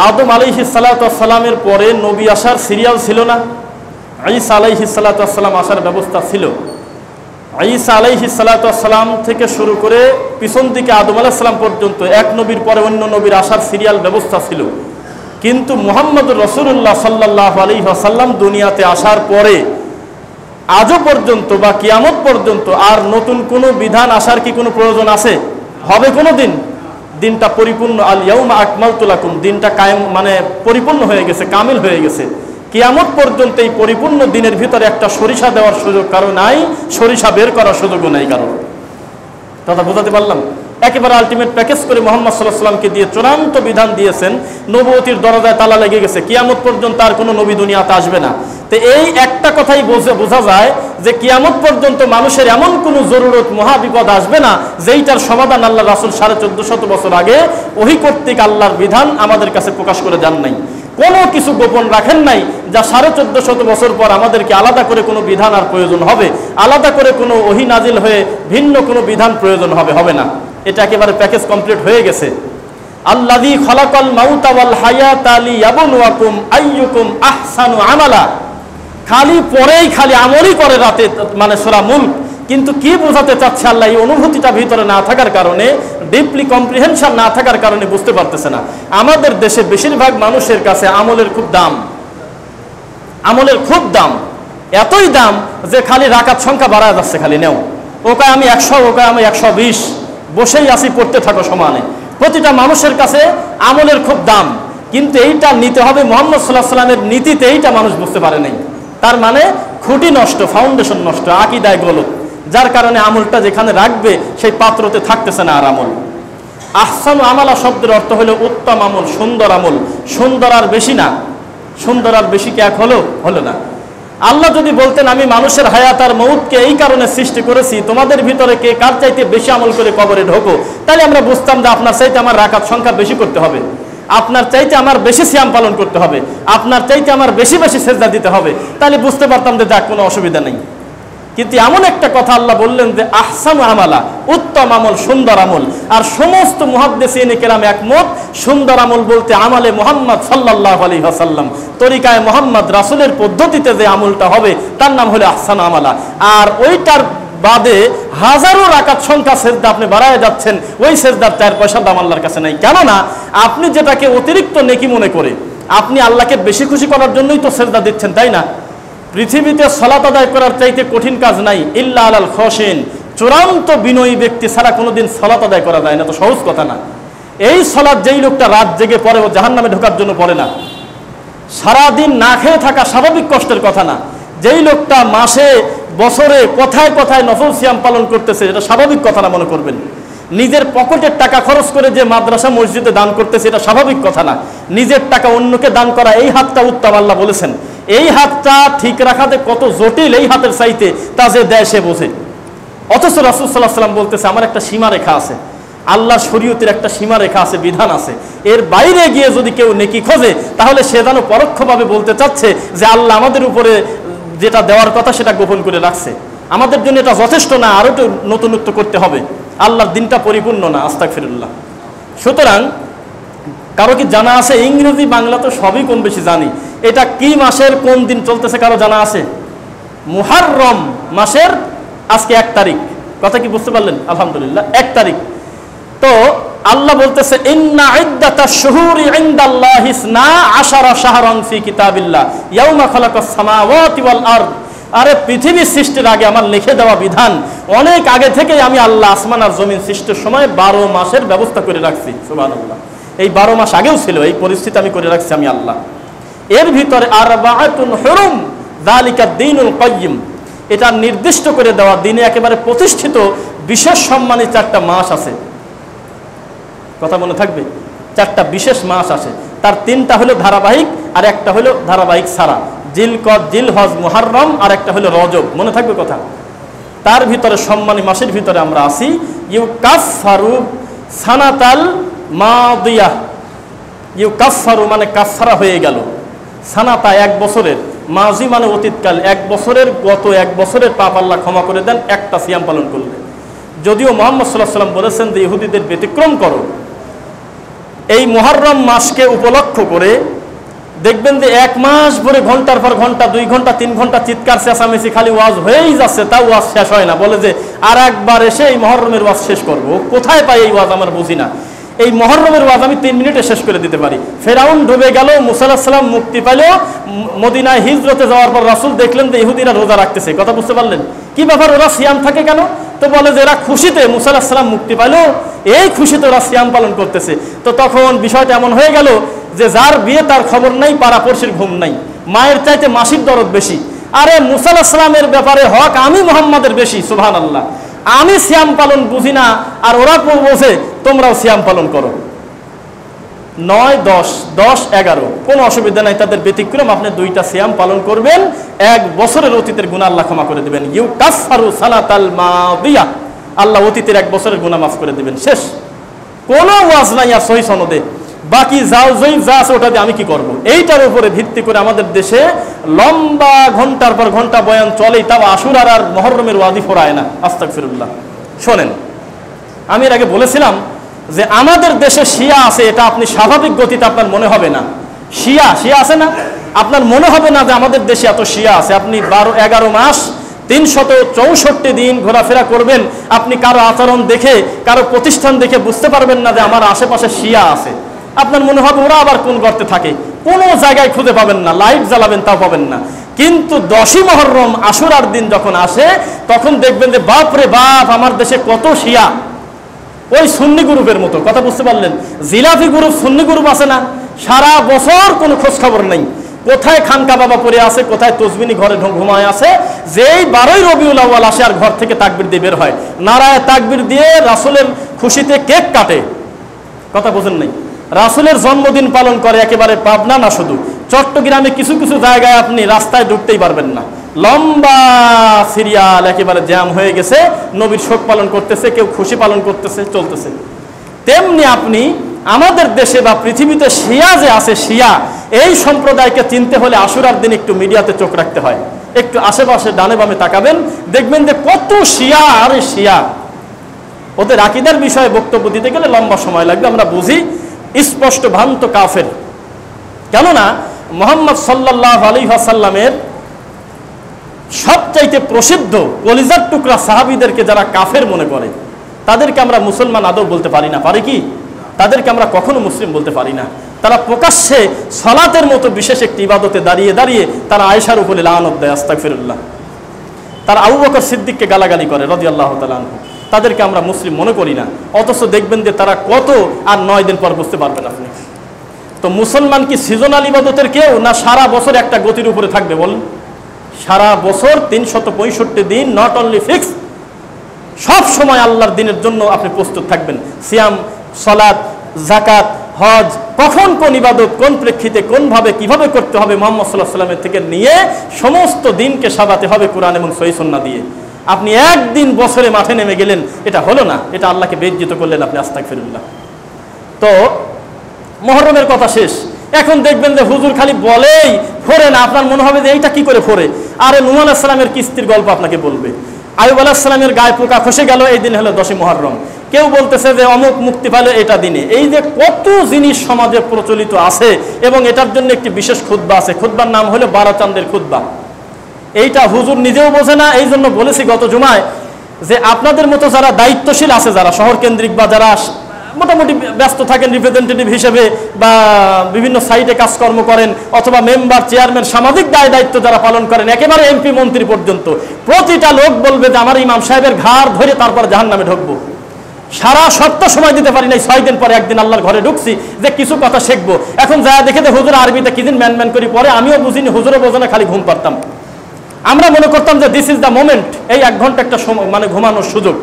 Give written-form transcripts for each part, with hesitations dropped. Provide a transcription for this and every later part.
আদম আলাইহিস সালাতু ওয়াস সালামের পরে নবী আসার সিরিয়াল ছিল না? ঈসা আলাইহিস সালাতু ওয়াস সালাম আসার ব্যবস্থা ছিল। ঈসা আলাইহিস সালাতু ওয়াস সালাম থেকে শুরু করে পিছন দিকে আদম আলাইহিস সালাম পর্যন্ত এক নবীর পরে অন্য নবীর আসার সিরিয়াল ব্যবস্থা ছিল। কিন্তু মুহাম্মদুর রাসূলুল্লাহ সাল্লাল্লাহু আলাইহি ওয়াসাল্লাম দুনিয়াতে আসার পরে আজও পর্যন্ত বা কিয়ামত পর্যন্ত আর নতুন কোনো বিধান আসার কি কোনো প্রয়োজন আছে? হবে কোনো দিন? দিনটা পরিপূর্ণ, আল ইয়াউমা আকমালতু লাকুম, দিনটা কায়েম মানে পরিপূর্ণ হয়ে গেছে, কামিল হয়ে গেছে। কিয়ামত পর্যন্ত এই পরিপূর্ণ দিনের ভিতরে একটা সরিষা দেওয়ার সুযোগ কারো নাই, সরিষা বের করার সুযোগও নাই কারো। কথা বোঝাতে পারলাম? একেবারে আলটিমেট প্যাকেজ করে মুহাম্মদ সাল্লাল্লাহু আলাইহি ওয়াসাল্লামকে দিয়ে চূড়ান্ত বিধান দিয়েছেন। নবুয়তির দরজায় তালা লেগে গেছে, কিয়ামত পর্যন্ত আর কোনো নবী দুনিয়াতে আসবে না। তো এই একটা কথাই বোঝা যায় যে কিয়ামত পর্যন্ত মানুষের এমন কোনো জরুরত মহাবিপদ আসবে না যেইটার সমাধান আল্লাহ রাসূল 1450 বছর আগে ওহী কর্তৃক আল্লাহর বিধান আমাদের কাছে প্রকাশ করে যান নাই। কোনো কিছু গোপন রাখেন নাই যা 1450 বছর পর আমাদেরকে আলাদা করে কোনো বিধান আর প্রয়োজন হবে, আলাদা করে কোনো ওহী নাজিল হয়ে ভিন্ন কোনো বিধান প্রয়োজন হবে না। এটা একেবারে প্যাকেজ কমপ্লিট হয়ে গেছে। আল্লাযী খালাকাল মাউতা ওয়াল হায়াতা লিয়াবলুয়াকুম আইয়ুকুম আহসানু আমালা। খালি পরেই খালি আমলই করে রাতে মানে সূরা মুলক, কিন্তু কি বোঝাতে চাচ্ছে আল্লাহ এই অনুভূতিটা ভিতরে না থাকার কারণে, ডিপলি কম্প্রিহেনশন না থাকার কারণে বুঝতে পারতেছে না। আমাদের দেশে বেশিরভাগ মানুষের কাছে আমলের খুব দাম, আমলের খুব দাম, এতই দাম যে খালি রাকাত সংখ্যা বাড়া যাচ্ছে, খালি নেও ওকায় আমি 100, ওকায় আমি 120, বসেই আসি পড়তে থাকো সমানে। প্রতিটা মানুষের কাছে আমলের খুব দাম, কিন্তু এইটা নিতে হবে মুহাম্মদ সাল্লাল্লাহু আলাইহি ওয়াসাল্লামের নীতিতে, এইটা মানুষ বুঝতে পারে নাই। তার মানে খুঁটি নষ্ট, ফাউন্ডেশন নষ্ট, আকীদায় গলত, যার কারণে আমলটা যেখানে রাখবে সেই পাত্রতে থাকতেছে না আর আমল। আহসানু আমালা শব্দের অর্থ হলো উত্তম আমল, সুন্দর আমল। সুন্দর আর বেশি না, সুন্দর আর বেশি কি এক হলো না। আল্লাহ যদি বলতেন আমি মানুষের হায়াত আর মউতকে এই কারণে সৃষ্টি করেছি, তোমাদের ভিতরে কে কার চাইতে বেশি আমল করে কবরে ঢোকো, তাহলে আমরা বুঝতাম যে আপনার চাইতে আমার রাকাত সংখ্যা বেশি করতে হবে, আপনার চাইতে আমার বেশি সিয়াম পালন করতে হবে, আপনার চাইতে আমার বেশি বেশি সেজদা দিতে হবে, তাহলে বুঝতে পারতাম যে যাক কোনো অসুবিধা নেই। কিন্তু এমন একটা কথা আল্লাহ বললেন যে আহসানু আমালা, উত্তম আমল, সুন্দর আমল। আর সমস্ত মুহাদ্দিসিনে কেরাম একমত, সুন্দর আমল বলতে আমালে মুহাম্মদ সাল্লাল্লাহু আলাইহি ওয়াসাল্লাম, তরিকায় মুহাম্মদ, রাসূলের পদ্ধতিতে যে আমলটা হবে তার নাম হলো আহসানু আমালা। আর ওইটার বাদে হাজারো রাকাত সংখ্যা সেজদা আপনি বাড়ায় যাচ্ছেন, ওই সেজদার 4 পয়সা দাম আল্লাহর কাছে নাই। কেননা আপনি যেটাকে অতিরিক্ত নেকি মনে করে আপনি আল্লাহকে বেশি খুশি করার জন্যই তো সেজদা দিচ্ছেন, তাই না? পৃথিবীতে সালাত আদায় করার চাইতে কঠিন কাজ নাই, ইল্লা আলাল খাশিন। চূড়ান্ত বিনয়ী ব্যক্তি ছাড়া কোনোদিন সালাত আদায় করা যায় না, তো সহজ কথা না। এই সালাত যেই লোকটা রাত জেগে পড়ে ও জাহান্নামে ঢোকার জন্য পড়ে না। সারাদিন না খেয়ে থাকা স্বাভাবিক কষ্টের কথা না। যেই লোকটা মাসে বছরে কথায় কথায় নফল সিয়াম পালন করতেছে, এটা স্বাভাবিক কথা না মনে করবেন। নিজের পকেটের টাকা খরচ করে যে মাদ্রাসা মসজিদে দান করতেছে, এটা স্বাভাবিক কথা না। নিজের টাকা অন্যকে দান করা, এই হাতটা উত্তম, আল্লাহ বলেছেন। এই হাতটা ঠিক রাখাতে কত জটিল এই হাতের চাইতে, তা যে দেয় সে বোঝে। অথচ রাসূল সাল্লাল্লাহু আলাইহি ওয়াসাল্লাম বলতেছে আমার একটা সীমারেখা আছে, আল্লাহর শরীয়তের একটা সীমারেখা আছে, বিধান আছে। এর বাইরে গিয়ে যদি কেউ নেকি খোঁজে তাহলে সে যেন পরোক্ষভাবে বলতে চাচ্ছে যে আল্লাহ আমাদের উপরে যেটা দেওয়ার কথা সেটা গোপন করে রাখছে, আমাদের জন্য এটা যথেষ্ট না, আরও একটু নতুনত্ব করতে হবে, আল্লাহর দিনটা পরিপূর্ণ না। আস্তাগফিরুল্লাহ। সুতরাং কারো কি জানা আছে? ইংরেজি বাংলা তো সবই কম বেশি জানি। এটা কি মাসের কোন দিন চলতেছে কারো জানা আছে? মুহাররম মাসের আজকে 1 তারিখ। কথা কি বুঝতে পারলেন? আলহামদুলিল্লাহ, 1 তারিখ। তো আল্লাহ বলতেছে ইন্না ইদ্দাতাশ শুহুরি ইনদাল্লাহি 12 শাহরান ফি কিতাবিল্লাহ ইয়াউমা খালাকাস সামাওয়াতি ওয়াল আরদ। আরে পৃথিবী সৃষ্টির আগে আমার লিখে দেওয়া বিধান, অনেক আগে থেকেই আমি আল্লাহ আসমান আর জমিন সৃষ্টির সময় 12 মাসের ব্যবস্থা করে রাখছি। সুবহানাল্লাহ। এই 12 মাস আগেও ছিল, এই পরিস্থিতি আমি করে রাখছি আমি আল্লাহ। এর ভিতরে আরবাআতুন হুরুম যালিকা দ্বীনুল কাইয়্যিম, এটা নির্দিষ্ট করে দেওয়া দিনে একেবারে প্রতিষ্ঠিত বিশেষ সম্মানিত 4টা মাস আছে। কথা মনে থাকবে, 4টা বিশেষ মাস আছে। তার 3টা হলো ধারাবাহিক আর একটা হলো ধারাবাহিক ছাড়া, জিলকদ, জিলহজ, মুহাররম, আর একটা হলো রজব। মনে থাকবে কথা। তার ভিতরে সম্মানী মাসের ভিতরে আমরা আছি। ইউকাফফারু সানাতাল মাদিয়া, ইউকাফফারু মানে কাফফারা হয়ে গেল, সানাতা 1 বছরের, মাজি মানে অতীতকাল, 1 বছরের, গত 1 বছরের পাপ আল্লাহ ক্ষমা করে দেন একটা সিয়াম পালন করলে। যদিও মুহাম্মদ সাল্লাল্লাহু আলাইহি ওয়াসাল্লাম বলেছেন যে ইহুদিদের ব্যতিক্রম করো, এই মুহররম মাসকে উপলক্ষ করে দেখবেন যে 1 মাস ভরে ঘন্টার পর ঘন্টা 2 ঘন্টা 3 ঘন্টা চিৎকার চেঁচামেচি খালি ওয়াজ হয়েই যাচ্ছে, তাও ওয়াজ শেষ হয় না। বলে যে আর একবার এসে এই মুহররমের ওয়াজ শেষ করব। কোথায় পাই এই ওয়াজ আমার বুঝি না। এই মুহররমের ওয়াজ আমি 3 মিনিটে শেষ করে দিতে পারি। ফেরাউন ডুবে গেল, মুসা আলাইহিস সালাম মুক্তি পেল, মদিনায় হিজরতে যাওয়ার পর রাসূল দেখলেন যে ইহুদিরা রোজা রাখতেছে। কথা বুঝতে পারলেন? কি ব্যাপার, ওরা সিয়াম থাকে কেন? তো বলে যে এরা খুশিতে মুসা আলাইহিস সালাম মুক্তি পেল, এই খুশিতে ওরা সিয়াম পালন করতেছে। তো তখন বিষয়টা এমন হয়ে গেল যে যার বিয়ে তার খবর নাই, পাড়াপড়শির ঘুম নাই, মায়ের চাইতে মাসির দরদ বেশি। আরে মুসা আলাইহিস সালামের ব্যাপারে হক আমি মুহাম্মাদের বেশি, সুবহানাল্লাহ। আমি সিয়াম পালন বুঝি না, আর ওরা বোঝে, তোমরাও সিয়াম পালন করো। 9, 10, 10, 11 কোনো অসুবিধা নাই, তাদের ব্যতিক্রম। আপনি 2টা সিয়াম পালন করবেন, 1 বছরের অতীতের গুনাহ আল্লাহ ক্ষমা করে দেবেন। ইউকাফফারু সালাতাল মাদিয়া, আল্লাহ অতীতের 1 বছরের গুনাহ মাফ করে দেবেন। শেষ, কোনো ওয়াজ নাই আর সহিহ সনদে। বাকি যাও যা আছে ওটা দিয়ে আমি কি করব? এইটার উপরে ভিত্তি করে আমাদের দেশে লম্বা ঘন্টার পর ঘন্টা বয়ান চলেই, তাও আশুরার আর মুহররমের ওয়াজি ফোরায় না। আস্তাগফিরুল্লাহ। শোনেন, আমি এর আগে বলেছিলাম যে আমাদের দেশে শিয়া আছে, এটা আপনি স্বাভাবিক গতিতে আপনার মনে হবে না। শিয়া আছে না, আপনার মনে হবে না যে আমাদের দেশে এত শিয়া আছে। আপনি 12-11 মাস 364 দিন ঘোরাফেরা করবেন, আপনি কারো আচরণ দেখে, কারো প্রতিষ্ঠান দেখে বুঝতে পারবেন না যে আমার আশেপাশে শিয়া আছে। আপনার মনে হবে ওরা আবার কোন গর্তে থাকে, কোনো জায়গায় খুঁজে পাবেন না, লাইট জ্বালাবেন তাও পাবেন না। কিন্তু 10ই মুহররম আশুরার দিন যখন আসে, তখন দেখবেন যে বাপ রে বাপ, আমার দেশে কত শিয়া, ওই সুন্নি গ্রুপের মতো। কথা বুঝতে পারলেন? জিলাফি গ্রুপ, সুন্নি গ্রুপ আছে না, সারা বছর কোনো খোঁজ খবর নেই। কোথায় খানকা বাবা পড়ে আছে, কোথায় তসবিনি ঘরে ঘুমায় আছে। যেই 12ই রবিউল আউয়াল আসে আর ঘর থেকে তাকবীর দিয়ে বের হয়, নারায়ে তাকবীর দিয়ে রাসূলের খুশিতে কেক কাটে। কথা বোঝেন নাই? রাসূলের জন্মদিন পালন করে। একেবারে পাবনা না, শুধু চট্টগ্রামে কিছু কিছু জায়গায় আপনি রাস্তায় ঢুকতেই পারবেন না, লম্বা সিরিয়াল একেবারে জ্যাম হয়ে গেছে, নবীর শোক পালন করতেছে, কেউ খুশি পালন করতেছে, চলতেছে। তেমনি আপনি আমাদের দেশে বা পৃথিবীতে শিয়া যে আছে, শিয়া এই সম্প্রদায়কে চিনতে হলে আশুরার দিন একটু মিডিয়াতে চোখ রাখতে হয়, একটু আশেপাশে ডানে বামে তাকাবেন, দেখবেন যে কত শিয়া। আর শিয়া ওদের আকীদার বিষয়ে বক্তব্য দিতে গেলে লম্বা সময় লাগবে। আমরা বুঝি স্পষ্ট ভ্রান্ত কাফের। কেননা মুহাম্মদ সাল্লাল্লাহু আলাইহি ওয়াসাল্লামের সবচাইতে প্রসিদ্ধ কলিজার টুকরা সাহাবীদেরকে যারা কাফের মনে করে, তাদেরকে আমরা মুসলমান আদৌ বলতে পারি না। পারি কি? তাদেরকে আমরা কখনো মুসলিম বলতে পারি না। তারা প্রকাশ্যে সালাতের মতো বিশেষ একটি ইবাদতে দাঁড়িয়ে দাঁড়িয়ে তারা আয়েশার উপরে লানত দেয়, আস্তাগফিরুল্লাহ। তারা আবু বকর সিদ্দিককে গালাগালি করে রাদিয়াল্লাহু তাআলা আনহু। তাদেরকে আমরা মুসলিম মনে করি না, অথচ দেখবেন যে তারা কত, আর 9 দিন পর বুঝতে পারবেন আপনি। তো মুসলমান কি সিজনাল ইবাদতের কেউ, না সারা বছর একটা গতির উপরে থাকবে? বলুন, সারা বছর 365 দিন, নট অনলি ফিক্স, সব সময় আল্লাহর দিনের জন্য আপনি প্রস্তুত থাকবেন। সিয়াম, সালাত, যাকাত, হজ, কখন কোন ইবাদত, কোন প্রেক্ষিতে, কোনভাবে, কিভাবে করতে হবে, মুহাম্মদ সাল্লাল্লাহু আলাইহি ওয়াসাল্লামের থেকে নিয়ে সমস্ত দিনকে সাজাতে হবে কোরআন এবং সহিহ সুন্নাহ দিয়ে। আপনি একদিন বছরে মাঠে নেমে গেলেন, এটা হলো না, এটা আল্লাহকে বেইজ্জত করলেন আপনি, আস্তাগফিরুল্লাহ। তো মুহররমের কথা শেষ। এখন দেখবেন যে হুজুর খালি বলেই ফোরে না, আপনার মনে হবে যে এইটা কি করে ফোরে। আরে নূহ আলাইহিস সালামের কিস্তির গল্প আপনাকে বলবে, আইয়ুব আলাইহিস সালামের গায়ে পোকা খসে গেল, এই দিন হলো 10ই মুহররম। কেউ বলতেছে যে অমুক মুক্তি পেল এটা দিনে। এই যে কত জিনিস সমাজে প্রচলিত আছে, এবং এটার জন্য একটি বিশেষ খুতবা আছে, খুতবার নাম হলো 12 চাঁদের খুতবা। এইটা হুজুর নিজেও বোঝে না। এই জন্য বলেছি গত জুমায় যে আপনাদের মতো যারা দায়িত্বশীল আছে, যারা শহর কেন্দ্রিক বা যারা মোটামুটি ব্যস্ত থাকেন রিপ্রেজেন্টেটিভ হিসেবে বা বিভিন্ন সাইটে কাজকর্ম করেন, অথবা মেম্বার, চেয়ারম্যান, সামাজিক দায় দায়িত্ব যারা পালন করেন, একেবারে এমপি মন্ত্রী পর্যন্ত, প্রতিটা লোক বলবে যে আমার ইমাম সাহেবের ঘাড় ধরে তারপর জাহান্নামে ঢুকবো। সারা সপ্তাহ সময় দিতে পারি নাই, 6 দিন পরে একদিন আল্লাহর ঘরে ঢুকছি যে কিছু কথা শিখবো। এখন যা দেখে যে হুজুর আরবিতে কি দিন ম্যান করে পরে, আমিও বুঝিনি, হুজুরও বোঝে না, খালি ঘুম পারতাম। আমরা মনে করতাম যে দিস ইজ দ্য মোমেন্ট, এই 1 ঘন্টা একটা সময়, মানে ঘুমানোর সুযোগ।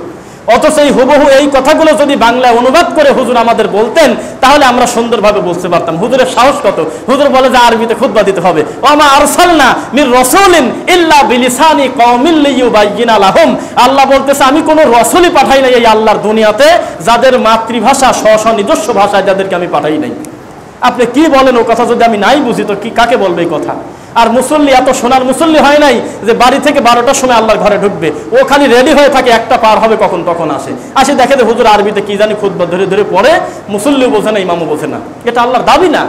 অথচ এই হুবহু এই কথাগুলো যদি বাংলায় অনুবাদ করে হুজুর আমাদের বলতেন, তাহলে আমরা সুন্দরভাবে বলতে পারতাম। হুজুরের সাহস কত! হুজুর বলে যে আরবিতে খুতবা দিতে হবে, ওমা আরসালনা মির রাসূলিন ইল্লা বিলিসানি কওমিল লিয়ুবাইয়িনা লাহুম। আল্লাহ বলতেছে আমি কোনো রাসূলই পাঠাই নাই এই আল্লাহর দুনিয়াতে যাদের মাতৃভাষা স্ব নিজস্ব ভাষায়, যাদেরকে আমি পাঠাই নাই। আপনি কি বলেন? ও কথা যদি আমি নাই বুঝি তো কি, কাকে বলবে এই কথা? আর মুসল্লি এত সোনার মুসল্লি হয় নাই যে বাড়ি থেকে 12টার সময় আল্লাহর ঘরে ঢুকবে, ও খালি রেডি হয়ে থাকে, একটা পার হবে কখন তখন আসে দেখে যে হুজুর আরবিতে কি জানি খুতবা ধরে ধরে পড়ে, মুসল্লিও বোঝে না, ইমামও বোঝে না। এটা আল্লাহর দাবি না।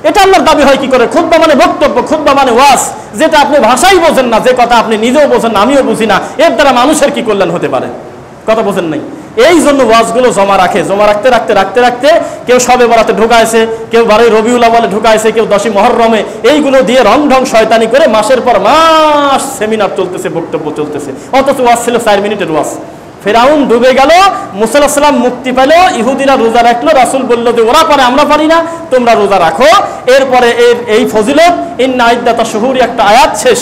এটা আল্লাহর দাবি হয় কি করে? খুতবা মানে বক্তব্য, খুতবা মানে ওয়াজ, যেটা আপনি ভাষাই বোঝেন না, যে কথা আপনি নিজেও বোঝেন না, আমিও বুঝি না, এর দ্বারা মানুষের কি কল্যাণ হতে পারে? কথা বোঝেন নাই। এই জন্য ওয়াজগুলো জমা রাখতে রাখতে কেউ সবে বরাতে ঢুকাইছে, কেউ 12 রবিউল আউয়ালে ঢুকাইছে, কেউ 10ই মুহররমে, এইগুলো দিয়ে রং ঢং শয়তানি করে মাসের পর মাস সেমিনার চলতেছে, বক্তব্য চলতেছে, অথচ ওয়াজ ছিল 4 মিনিটের ওয়াজ। ফেরাউন ডুবে গেল, মুসা আলাইহিস সালাম মুক্তি পেল, ইহুদিরা রোজা রাখলো, রাসূল বলল যে ওরা পারে আমরা পারি না, তোমরা রোজা রাখো। এরপরে এই ফজিলত ইন্না ইদ্দাতা শুহুরি একটা আয়াত শেষ,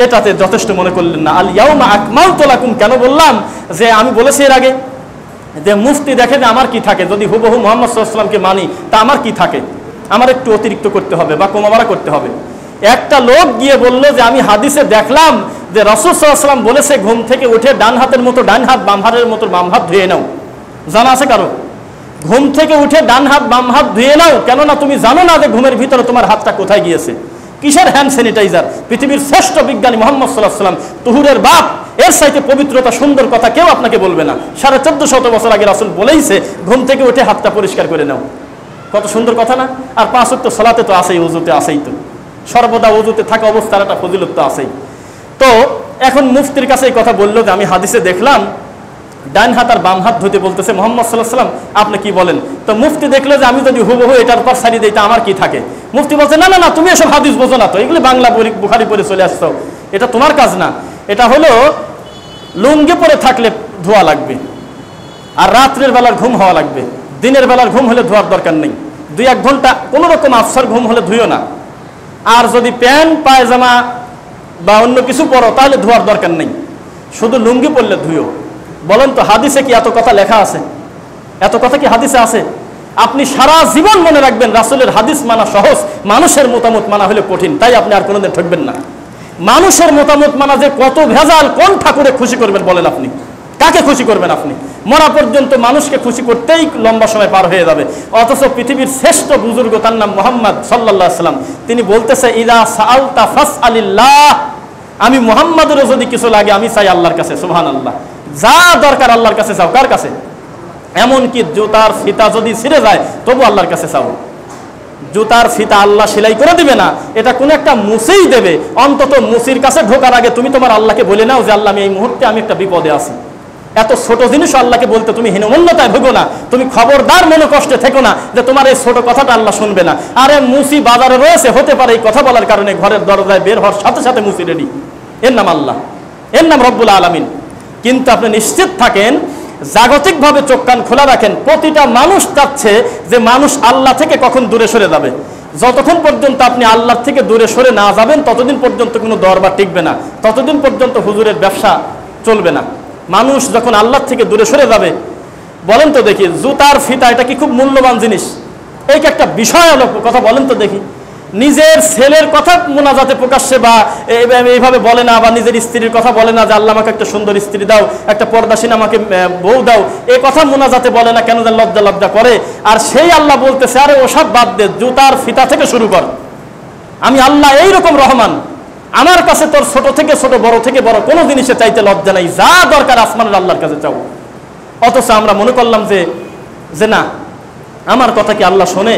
এটাতে যথেষ্ট মনে করলেন না। আল ইয়াউমা আকমালতু লাকুম, কেন বললাম? যে আমি বলেছি এর আগে যে মুফতি দেখে যে আমার কি থাকে, যদি হুবহু মুহাম্মদ সাল্লাল্লাহু আলাইহি ওয়াসাল্লামকে মানি তা আমার কি থাকে, আমার একটু অতিরিক্ত করতে হবে বা কমাবাড়া করতে হবে। একটা লোক গিয়ে বলল যে আমি হাদিসে দেখলাম যে রাসূল সাল্লাল্লাহু আলাইহি ওয়াসাল্লাম বলেছে ঘুম থেকে উঠে ডান হাতের মতো ডান হাত, বাম হাতের মতো বাম হাত ধুয়ে নাও। জানা আছে কারো? ঘুম থেকে উঠে ডান হাত বাম হাত ধুয়ে নাও, কেননা তুমি জানো না যে ঘুমের ভিতরে তোমার হাতটা কোথায় গিয়েছে। কিসের হ্যান্ড স্যানিটাইজার? পৃথিবীর শ্রেষ্ঠ বিজ্ঞানী মুহাম্মদ সাল্লাল্লাহু আলাইহি ওয়াসাল্লাম, তুহুরের বাপ, এর চাইতে পবিত্রতা সুন্দর কথা কেউ আপনাকে বলবে না। 1450 বছর আগে রাসূল বলেইছে ঘুম থেকে উঠে হাতটা পরিষ্কার করে নাও। কত সুন্দর কথা না? আর 5 ওয়াক্ত সালাতে তো আছেই, ওযুতে আছেই, তো সর্বদা ওযুতে থাকা অবস্থার একটা ফজিলত তো আছেই। তো এখন মুফতির কাছে এই কথা বললো যে আমি হাদিসে দেখলাম ডান হাত আর বাম হাত ধুতে বলতেছে মুহাম্মদ সাল্লাল্লাহু আলাইহি ওয়াসাল্লাম, আপনি কি বলেন? তো মুফতি দেখলো যে আমি যদি হুবহু এটার উপর সারি দেই তা আমার কি থাকে? মুফতি বলছে না না না, তুমি এসব হাদিস বোঝো না, তো এগুলো বাংলা বুখারী পড়ে চলে আসছো, এটা তোমার কাজ না। এটা হলো লুঙ্গি পরে থাকলে ধোয়া লাগবে, আর রাত্রের বেলার ঘুম হওয়া লাগবে, দিনের বেলার ঘুম হলে ধোয়ার দরকার নেই। 2-1 ঘন্টা কোনো রকম আফসার ঘুম হলে ধুইও না। আর যদি প্যান্ট পায়জামা বা অন্য কিছু পরো তাহলে ধোয়ার দরকার নেই, শুধু লুঙ্গি পরলে ধুইও। বলেন তো হাদিসে কি এত কথা লেখা আছে? এত কথা কি হাদিসে আছে? আপনি সারা জীবন মনে রাখবেন রাসূলের হাদিস মানা সহজ, মানুষের মতামত মানা হলে কঠিন, তাই আপনি আর কোনোদিন ঠকবেন না। মানুষের মতামত মানা যে কত ভেজাল, কোন ঠাকুরে খুশি করবেন বলেন আপনি? কাকে খুশি করবেন আপনি? মরা পর্যন্ত মানুষকে খুশি করতেই লম্বা সময় পার হয়ে যাবে। অথচ পৃথিবীর শ্রেষ্ঠ বুজুর্গ, তার নাম মুহাম্মদ সাল্লাল্লাহু আলাইহি ওয়াসাল্লাম, তিনি বলতেছে ইযা সাআলতা ফাসআলিল্লাহ, আমি মুহাম্মাদেরও যদি কিছু লাগে আমি চাই আল্লাহর কাছে। সুবহানাল্লাহ। যা দরকার আল্লাহর কাছে চাও। কার কাছে? এমনকি জুতার ফিতা যদি ছিঁড়ে যায় তবু আল্লাহর কাছে চাও। জুতার ফিতা আল্লাহ সেলাই করে দিবে না, এটা কোন একটা মুসিই দেবে। অন্তত মুসির কাছে ঢোকার আগে তুমি তোমার আল্লাহকে বলে নাও যে আল্লাহ আমি এই মুহূর্তে আমি একটা বিপদে আছি। এত ছোট জিনিস আল্লাহকে বলতে তুমি হীনমন্যতায় ভোগো না, তুমি খবরদার মনে কষ্টে থেকো না যে তোমার এই ছোট কথাটা আল্লাহ শুনবে না। আরে মুসি বাজারে রয়েছে, হতে পারে এই কথা বলার কারণে ঘরের দরজায় বের হওয়ার সাথে সাথে মুসি রেডি, এর নাম আল্লাহ, এর নাম রব্বুল আলামিন। কিন্তু আপনি নিশ্চিত থাকেন, জাগতিকভাবে চোখ কান খোলা রাখেন, প্রতিটা মানুষ চাচ্ছে যে মানুষ আল্লাহ থেকে কখন দূরে সরে যাবে। যতক্ষণ পর্যন্ত আপনি আল্লাহ থেকে দূরে সরে না যাবেন ততদিন পর্যন্ত কোনো দরবার টিকবে না, ততদিন পর্যন্ত হুজুরের ব্যবসা চলবে না। মানুষ যখন আল্লাহ থেকে দূরে সরে যাবে, বলেন তো দেখি, জুতার ফিতা এটা কি খুব মূল্যবান জিনিস? এই একটা বিষয় হলো কথা, বলেন তো দেখি। নিজের ছেলের কথা মোনাজাতে প্রকাশ্যে বা এইভাবে বলে না, বা নিজের স্ত্রীর কথা বলে না যে আল্লাহ আমাকে একটা সুন্দর স্ত্রী দাও, একটা পর্দাসীন আমাকে বউ দাও, এই কথা মোনাজাতে বলে না, কেন যেন লজ্জা লজ্জা করে। আর সেই আল্লাহ বলতেছে আরে ওসব বাদ দে, জুতার ফিতা থেকে শুরু কর, আমি আল্লাহ এইরকম রহমান, আমার কাছে তোর ছোট থেকে ছোট বড় থেকে বড় কোনো জিনিসে চাইতে লজ্জা নাই, যা দরকার আসমানের আল্লাহর কাছে চাও। অথচ আমরা মনে করলাম যে না, আমার কথা কি আল্লাহ শোনে?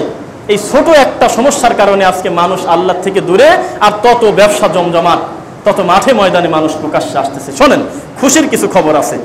এই ছোট একটা সমস্যার কারণে আজকে মানুষ আল্লাহ থেকে দূরে, আর তত ব্যবসা জমজমাট, তত মাঠে ময়দানে মানুষ প্রকাশ্যে আসতেছে। শোনেন, খুশির কিছু খবর আছে।